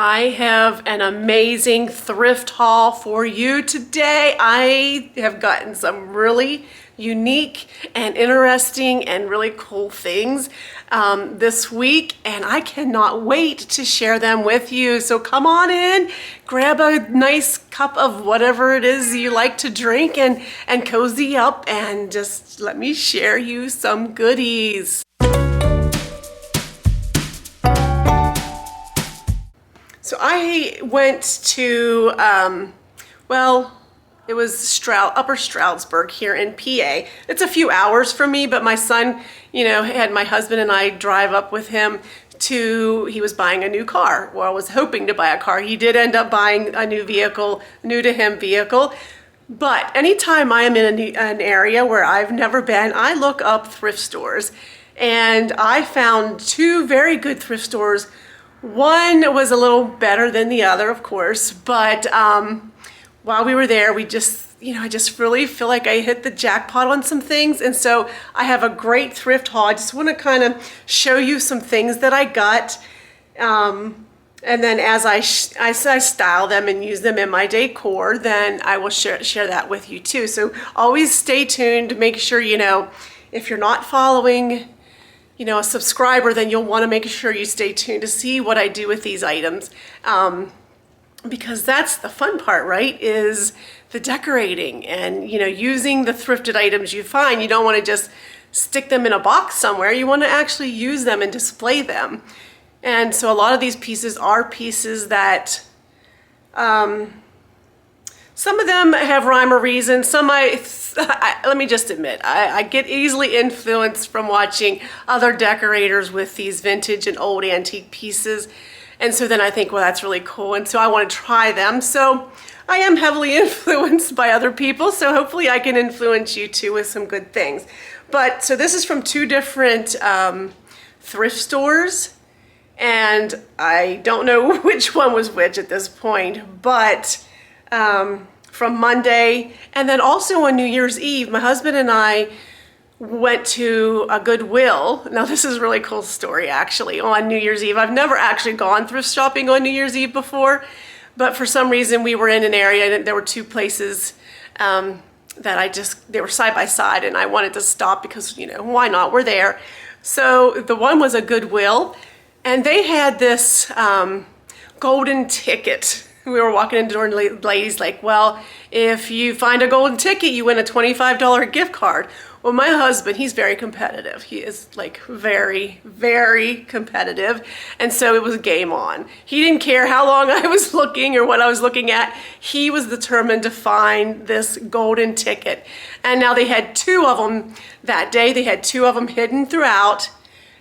I have an amazing thrift haul for you today. I have gotten some really unique and interesting and really cool things this week, and I cannot wait to share them with you. So come on in, grab a nice cup of whatever it is you like to drink and cozy up and just let me share you some goodies. So I went to, it was Upper Stroudsburg here in PA. It's a few hours from me, but my son, had my husband and I drive up with him he was buying a new car. Well, I was hoping to buy a car. He did end up buying a new to him vehicle. But anytime I am in an area where I've never been, I look up thrift stores. And I found two very good thrift stores. One was a little better than the other, of course, but while we were there, I just really feel like I hit the jackpot on some things. And so I have a great thrift haul. I just want to kind of show you some things that I got. And then as I style them and use them in my decor, then I will share that with you too. So always stay tuned. Make sure, if you're not following a subscriber, then you'll want to make sure you stay tuned to see what I do with these items. Because that's the fun part, right? Is the decorating and, using the thrifted items you find. You don't want to just stick them in a box somewhere. You want to actually use them and display them. And so a lot of these pieces are pieces that, some of them have rhyme or reason. Some let me just admit, I get easily influenced from watching other decorators with these vintage and old antique pieces. And so then I think, well, that's really cool. And so I want to try them. So I am heavily influenced by other people. So hopefully I can influence you too with some good things. But so this is from two different thrift stores. And I don't know which one was which at this point, but from Monday, and then also on New Year's Eve, my husband and I went to a Goodwill. Now this is a really cool story actually. On New Year's Eve, I've never actually gone thrift shopping on New Year's Eve before, but for some reason we were in an area and there were two places they were side by side, and I wanted to stop because, why not? We're there. So the one was a Goodwill, and they had this golden ticket. We were walking in the door and the lady's like, well, if you find a golden ticket, you win a $25 gift card. Well, my husband, he's very competitive. He is like very, very competitive. And so it was game on. He didn't care how long I was looking or what I was looking at. He was determined to find this golden ticket. And now they had two of them that day. They had two of them hidden throughout.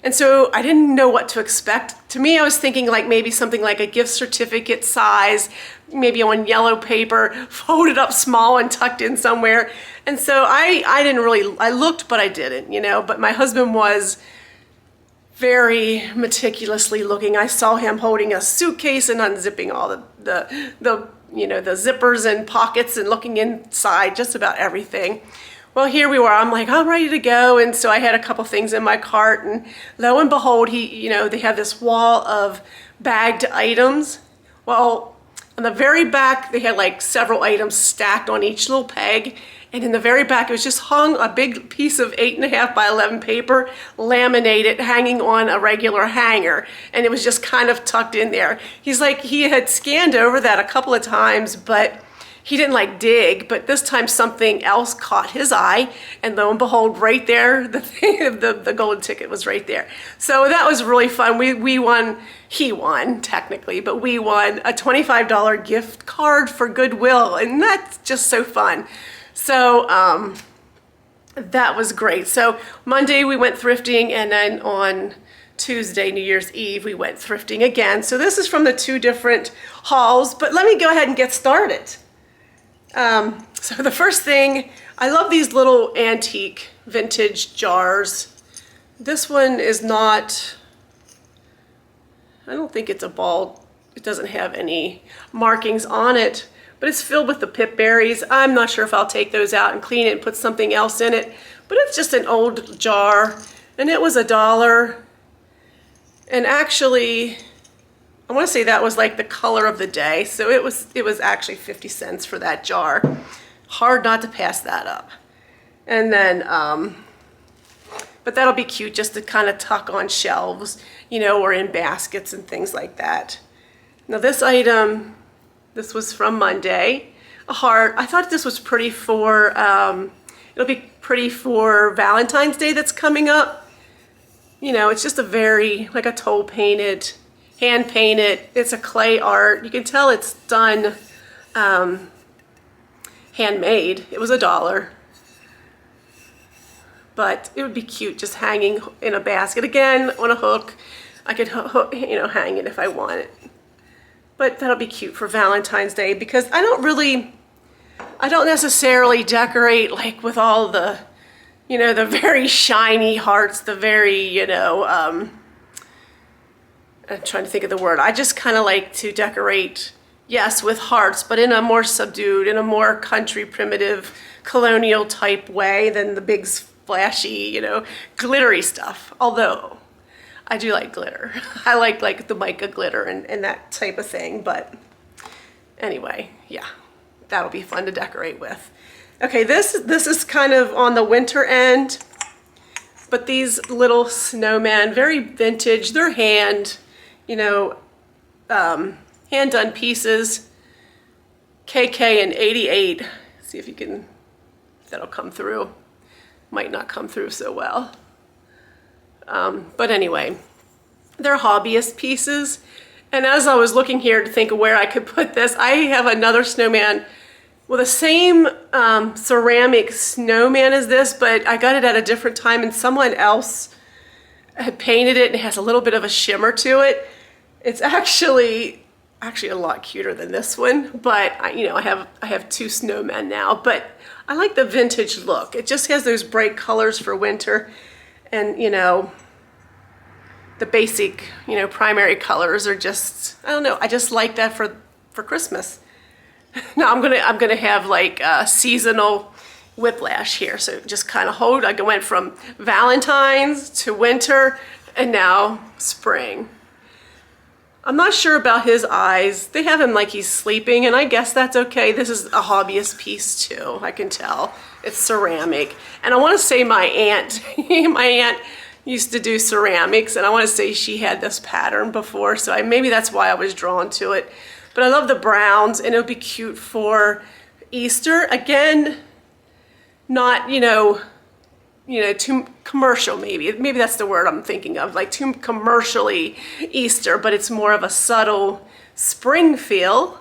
And so I didn't know what to expect. To me, I was thinking like maybe something like a gift certificate size, maybe on yellow paper, folded up small and tucked in somewhere. And so I looked, but I didn't, but my husband was very meticulously looking. I saw him holding a suitcase and unzipping all the zippers and pockets and looking inside, just about everything. Well, here we were. I'm like, I'm ready to go. And so I had a couple things in my cart, and lo and behold, they have this wall of bagged items. Well, on the very back, they had like several items stacked on each little peg. And in the very back, it was just hung a big piece of 8.5 by 11 paper, laminated, hanging on a regular hanger. And it was just kind of tucked in there. He's like, he had scanned over that a couple of times, but he didn't dig, but this time something else caught his eye, and lo and behold, right there, the golden ticket was right there. So that was really fun. We won, he won technically, but we won a $25 gift card for Goodwill, and that's just so fun. So that was great. So Monday we went thrifting, and then on Tuesday, New Year's Eve, we went thrifting again. So this is from the two different hauls, but let me go ahead and get started. So the first thing, I love these little antique vintage jars. This one is not, I don't think it's a ball. It doesn't have any markings on it, but it's filled with the pip berries. I'm not sure if I'll take those out and clean it and put something else in it, but it's just an old jar, and it was $1. And actually, I want to say that was like the color of the day. So it was actually 50 cents for that jar. Hard not to pass that up. And then, but that'll be cute just to kind of tuck on shelves, you know, or in baskets and things like that. Now this item, this was from Monday, a heart. I thought this was pretty for, it'll be pretty for Valentine's Day that's coming up. You know, it's just a very, like a toe painted, hand painted. It's a clay art. You can tell it's done handmade. It was $1. But it would be cute just hanging in a basket. Again, on a hook. I could, you know, hang it if I want it. But that'll be cute for Valentine's Day because I don't necessarily decorate like with all the, you know, the very shiny hearts, the very, you know, I'm trying to think of the word. I just kind of like to decorate, yes, with hearts, but in a more subdued, in a more country, primitive, colonial type way than the big flashy, you know, glittery stuff. Although I do like glitter. I like the mica glitter and that type of thing. But anyway, yeah, that'll be fun to decorate with. Okay, this is kind of on the winter end, but these little snowmen, very vintage. They're hand, you know, hand done pieces. KK in 88. See if you can, if that'll come through. Might not come through so well. But anyway, they're hobbyist pieces. And as I was looking here to think of where I could put this, I have another snowman with the same ceramic snowman as this, but I got it at a different time and someone else had painted it and it has a little bit of a shimmer to it. It's actually a lot cuter than this one, but you know, I have two snowmen now, but I like the vintage look. It just has those bright colors for winter and, you know, the basic, you know, primary colors are just, I don't know, I just like that for Christmas. Now I'm gonna have like a seasonal whiplash here. So just kind of hold, I went from Valentine's to winter and now spring. I'm not sure about his eyes. They have him like he's sleeping, and I guess that's okay. This is a hobbyist piece too, I can tell. It's ceramic. And I want to say my aunt, my aunt used to do ceramics, and I want to say she had this pattern before, so maybe that's why I was drawn to it. But I love the browns, and it would be cute for Easter. Again, not, you know, too commercial maybe. Maybe that's the word I'm thinking of, like too commercially Easter, but it's more of a subtle spring feel.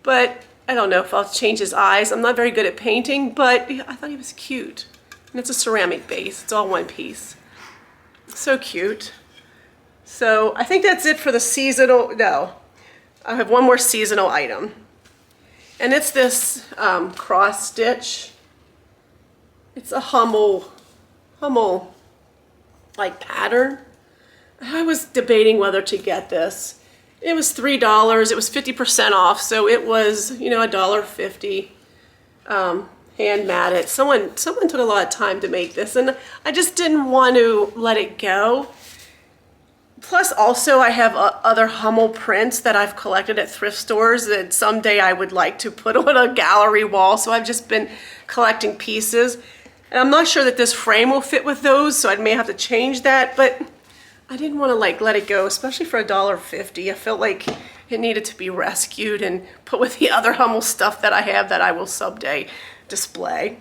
But I don't know if I'll change his eyes. I'm not very good at painting, but I thought he was cute. And it's a ceramic base. It's all one piece. So cute. So I think that's it for the seasonal, no. I have one more seasonal item. And it's this cross stitch. It's a Hummel like pattern. I was debating whether to get this. It was $3. It was 50% off, so it was, you know, $1.50. Hand matted. Someone took a lot of time to make this, and I just didn't want to let it go. Plus, also, I have other Hummel prints that I've collected at thrift stores that someday I would like to put on a gallery wall. So I've just been collecting pieces. And I'm not sure that this frame will fit with those, so I may have to change that, but I didn't want to like let it go, especially for $1.50. I felt like it needed to be rescued and put with the other Hummel stuff that I have that I will someday display,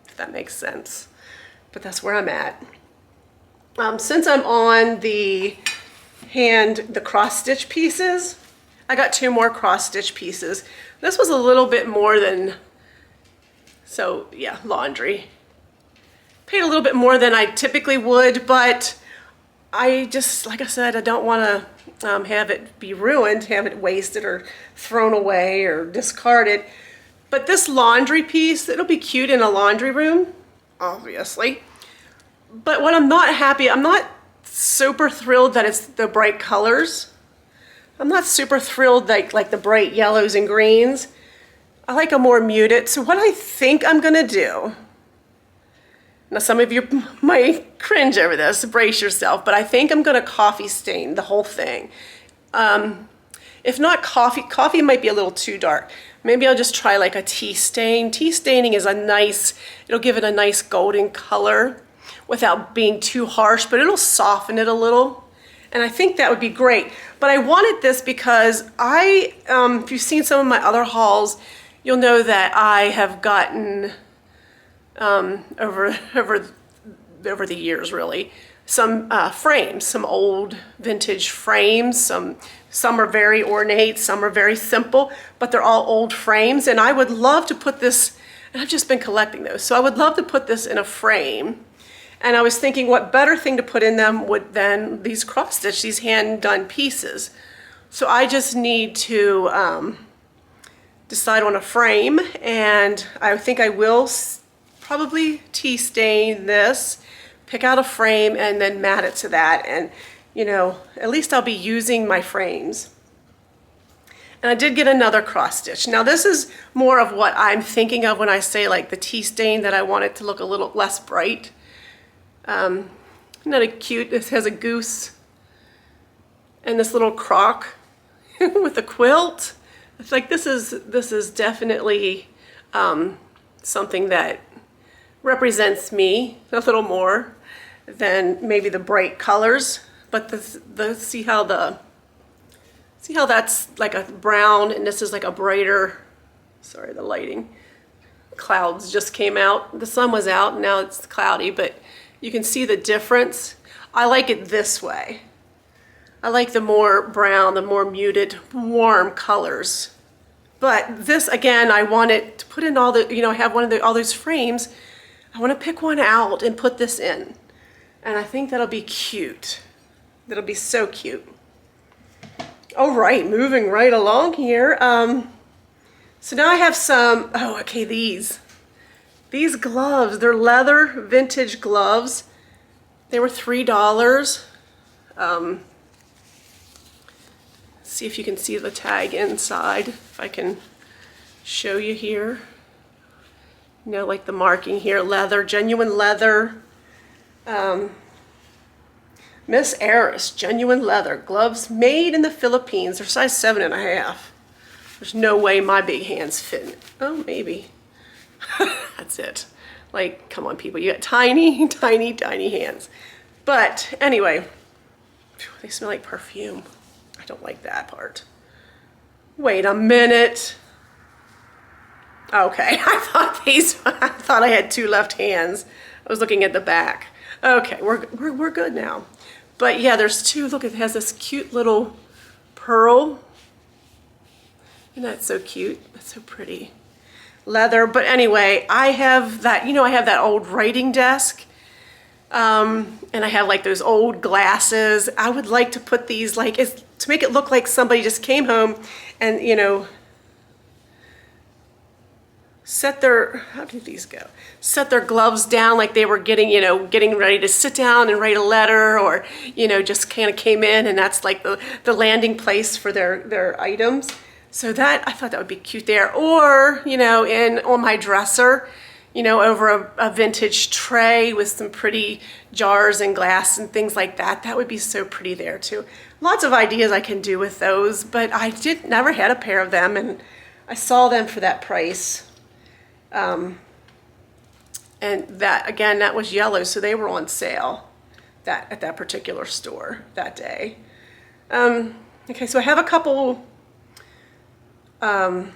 if that makes sense. But that's where I'm at. Since I'm on the cross stitch pieces, I got 2 more cross stitch pieces. This was a little bit more than, so yeah, laundry. Paid a little bit more than I typically would, but I just, like I said, I don't want to have it be ruined, have it wasted or thrown away or discarded. But this laundry piece, it'll be cute in a laundry room, obviously. But what I'm not super thrilled that it's the bright colors. I'm not super thrilled like the bright yellows and greens. I like a more muted. So what I think I'm gonna do, now some of you might cringe over this, brace yourself, but I think I'm gonna coffee stain the whole thing. If not coffee, coffee might be a little too dark. Maybe I'll just try like a tea stain. Tea staining is a nice, it'll give it a nice golden color without being too harsh, but it'll soften it a little. And I think that would be great. But I wanted this because if you've seen some of my other hauls, you'll know that I have gotten, over the years really, some frames, some old vintage frames. Some are very ornate, some are very simple, but they're all old frames. And I would love to put this, and I've just been collecting those, so I would love to put this in a frame. And I was thinking what better thing to put in them than these cross stitch, these hand done pieces. So I just need to decide on a frame, and I think I will probably tea stain this, pick out a frame, and then mat it to that. And you know, at least I'll be using my frames. And I did get another cross stitch. Now this is more of what I'm thinking of when I say like the tea stain, that I want it to look a little less bright. Isn't that a cute, this has a goose and this little croc with a quilt. It's like this is definitely something that represents me a little more than maybe the bright colors. But see how that's like a brown and this is like a brighter, sorry, the lighting, clouds just came out. The sun was out and now it's cloudy, but you can see the difference. I like it this way. I like the more brown, the more muted, warm colors. But this, again, I wanted to put in all the, you know, I have all those frames. I want to pick one out and put this in. And I think that'll be cute. That'll be so cute. All right, moving right along here. So now I have some, these gloves, they're leather vintage gloves. They were $3. See if you can see the tag inside, if I can show you here. You know, like the marking here, leather, genuine leather. Miss Eris, genuine leather, gloves made in the Philippines. They're size 7.5. There's no way my big hands fit in it. Oh, maybe. That's it. Like, come on, people. You got tiny, tiny, tiny hands. But anyway, they smell like perfume. I don't like that part. Wait a minute. Okay, I thought I had two left hands. I was looking at the back. Okay, we're good now. But yeah, there's two. Look, it has this cute little pearl. Isn't that so cute? That's so pretty. Leather. But anyway, I have that, you know, I have that old writing desk. And I have like those old glasses. I would like to put these like, to make it look like somebody just came home and, you know, how did these go? Set their gloves down like they were getting ready to sit down and write a letter, or, you know, just kind of came in and that's like the landing place for their items. So that, I thought that would be cute there. Or, you know, on my dresser, you know, over a vintage tray with some pretty jars and glass and things like that. That would be so pretty there too. Lots of ideas I can do with those, but I never had a pair of them, and I saw them for that price. And that, again, that was yellow, so they were on sale at that particular store that day. Okay, so I have a couple, I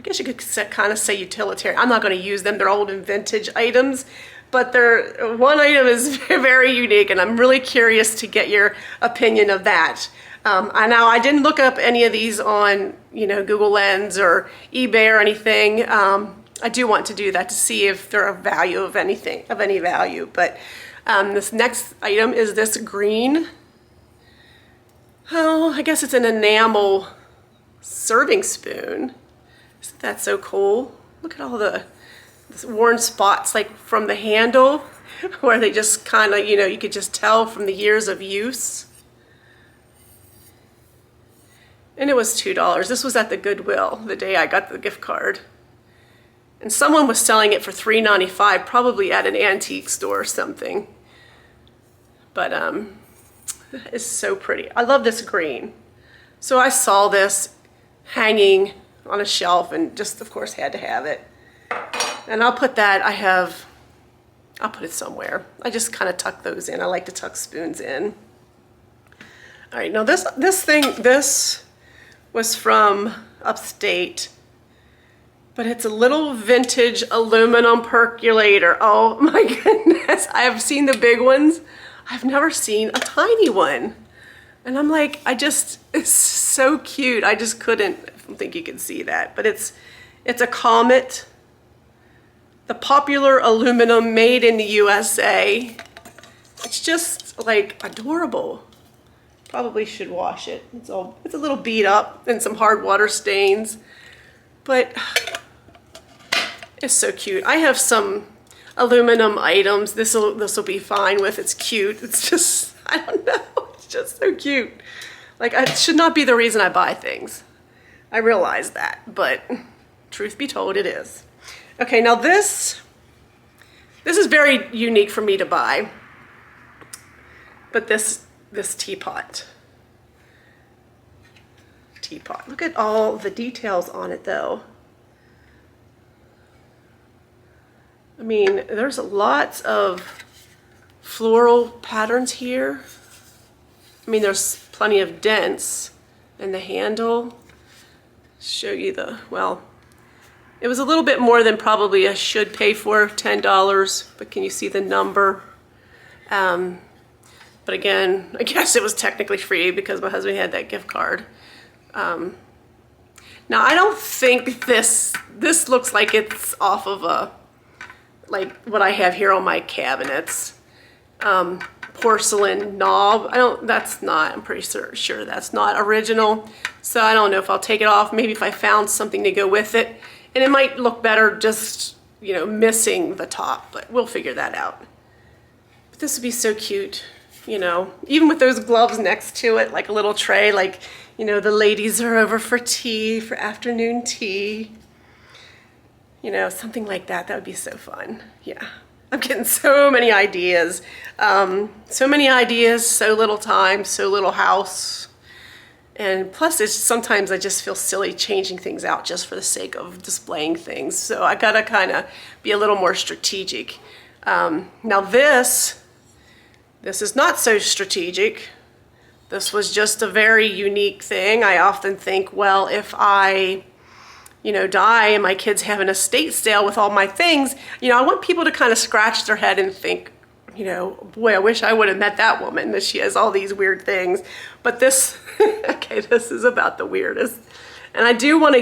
guess you could kind of say utilitarian. I'm not going to use them. They're old and vintage items, but one item is very unique, and I'm really curious to get your opinion of that. I didn't look up any of these on, you know, Google Lens or eBay or anything. I do want to do that to see if they're of value of any value. But this next item is this green. Oh, I guess it's an enamel serving spoon. Isn't that so cool? Look at all the worn spots, like from the handle, where they just kind of, you know, you could just tell from the years of use. And it was $2. This was at the Goodwill the day I got the gift card. And someone was selling it for $3.95, probably at an antique store or something. But it's so pretty. I love this green. So I saw this hanging on a shelf and just, of course, had to have it. And I'll put that, I'll put it somewhere. I just kind of tuck those in. I like to tuck spoons in. All right, now this was from upstate, but it's a little vintage aluminum percolator. Oh my goodness, I have seen the big ones. I've never seen a tiny one. And I'm like, it's so cute. I just couldn't, I don't think you can see that, but it's a Comet, the popular aluminum made in the USA. It's just like adorable. Probably should wash it. It's a little beat up and some hard water stains, but it's so cute. I have some aluminum items. This will be fine with. It's cute. It's just, I don't know. It's just so cute. Like, it should not be the reason I buy things. I realize that, but truth be told, it is. Okay, now this is very unique for me to buy, but this teapot. Look at all the details on it, though. I mean, there's lots of floral patterns here. I mean, there's plenty of dents in the handle. Show you well, it was a little bit more than probably I should pay for, $10, but can you see the number? But again, I guess it was technically free because my husband had that gift card. Now I don't think this looks like it's off of like what I have here on my cabinets. Porcelain knob. I'm pretty sure that's not original. So I don't know if I'll take it off. Maybe if I found something to go with it. And it might look better just, missing the top, but we'll figure that out. But this would be so cute, even with those gloves next to it, like a little tray, like, the ladies are over for tea, for afternoon tea. Something like that. That would be so fun. Yeah. I'm getting so many ideas. So little time, so little house. And plus, sometimes I just feel silly changing things out just for the sake of displaying things. So I gotta kind of be a little more strategic. Now this is not so strategic. This was just a very unique thing. I often think, well, if I die and my kids have an estate sale with all my things, I want people to kind of scratch their head and think, boy, I wish I would have met that woman, that she has all these weird things. But this, okay, this is about the weirdest. And I do want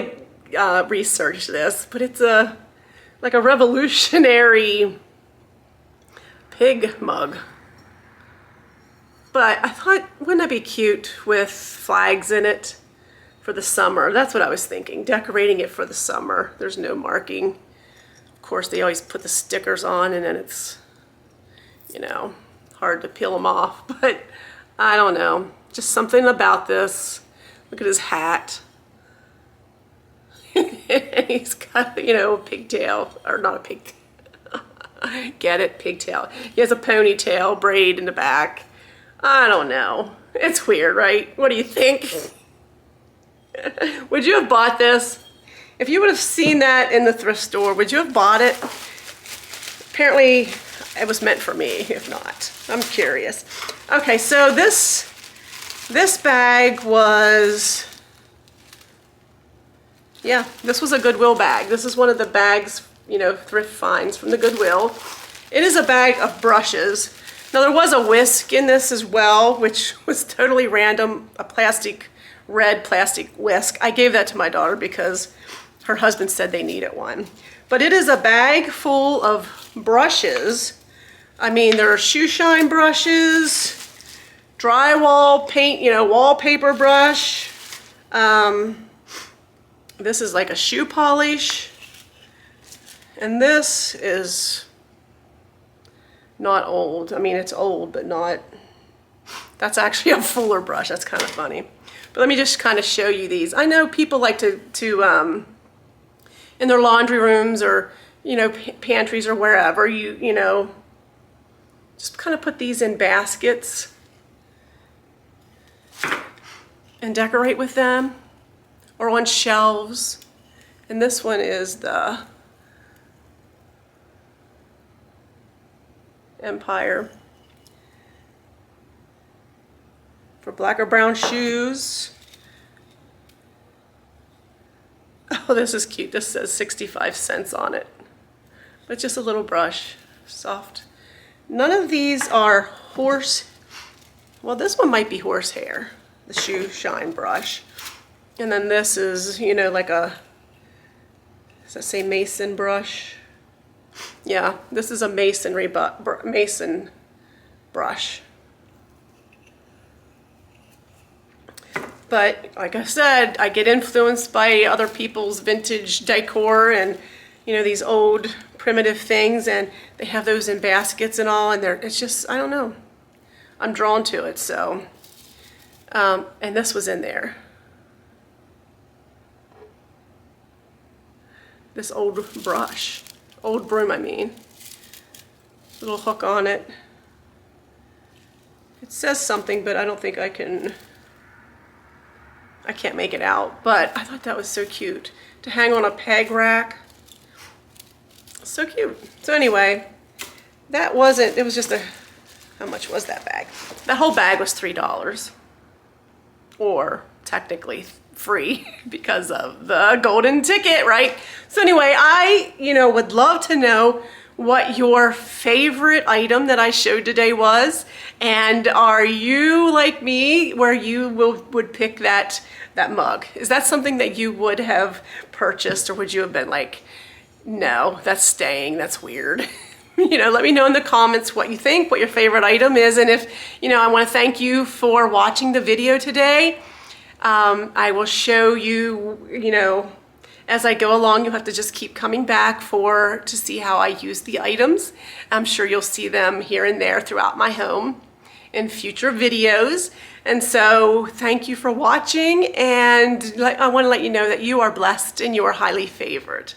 to research this, but it's like a revolutionary pig mug. But I thought, wouldn't that be cute with flags in it? For the summer. That's what I was thinking. Decorating it for the summer. There's no marking. Of course, they always put the stickers on and then it's, hard to peel them off. But I don't know. Just something about this. Look at his hat. He's got, a pigtail. Or not a pigtail. Get it? Pigtail. He has a ponytail braid in the back. I don't know. It's weird, right? What do you think? Would you have bought this? If you would have seen that in the thrift store, would you have bought it? Apparently, it was meant for me, if not. I'm curious. Okay, so this bag was, this was a Goodwill bag. This is one of the bags, thrift finds from the Goodwill. It is a bag of brushes. Now, there was a whisk in this as well, which was totally random, a red plastic whisk. I gave that to my daughter because her husband said they needed one. But it is a bag full of brushes. I mean, there are shoe shine brushes, drywall paint, wallpaper brush. This is like a shoe polish. And this is not old. I mean, it's old, but not. That's actually a fuller brush. That's kind of funny. But let me just kind of show you these. I know people like to in their laundry rooms or, pantries or wherever, just kind of put these in baskets. and decorate with them or on shelves. And this one is the Empire for black or brown shoes. Oh, this is cute. This says 65 cents on it. But just a little brush, soft. None of these are well, this one might be horsehair, the shoe shine brush. And then this is, you know, like does that say mason brush? Yeah, this is a mason brush. But like I said, I get influenced by other people's vintage decor and, you know, these old primitive things, and they have those in baskets and all, and it's just, I don't know. I'm drawn to it, so. And this was in there. This old broom, I mean. Little hook on it. It says something, but I don't think I can't make it out, but I thought that was so cute to hang on a peg rack. So cute. So anyway, it was just how much was that bag? That whole bag was $3, or technically free because of the golden ticket, right? So anyway, I, would love to know what your favorite item that I showed today was, and are you like me where you would pick that mug? Is that something that you would have purchased, or would you have been like, no, that's staying, that's weird? Let me know in the comments what you think, what your favorite item is, and if, I want to thank you for watching the video today. I will show you, as I go along. You'll have to just keep coming back to see how I use the items. I'm sure you'll see them here and there throughout my home in future videos. And so thank you for watching, and I want to let you know that you are blessed and you are highly favored.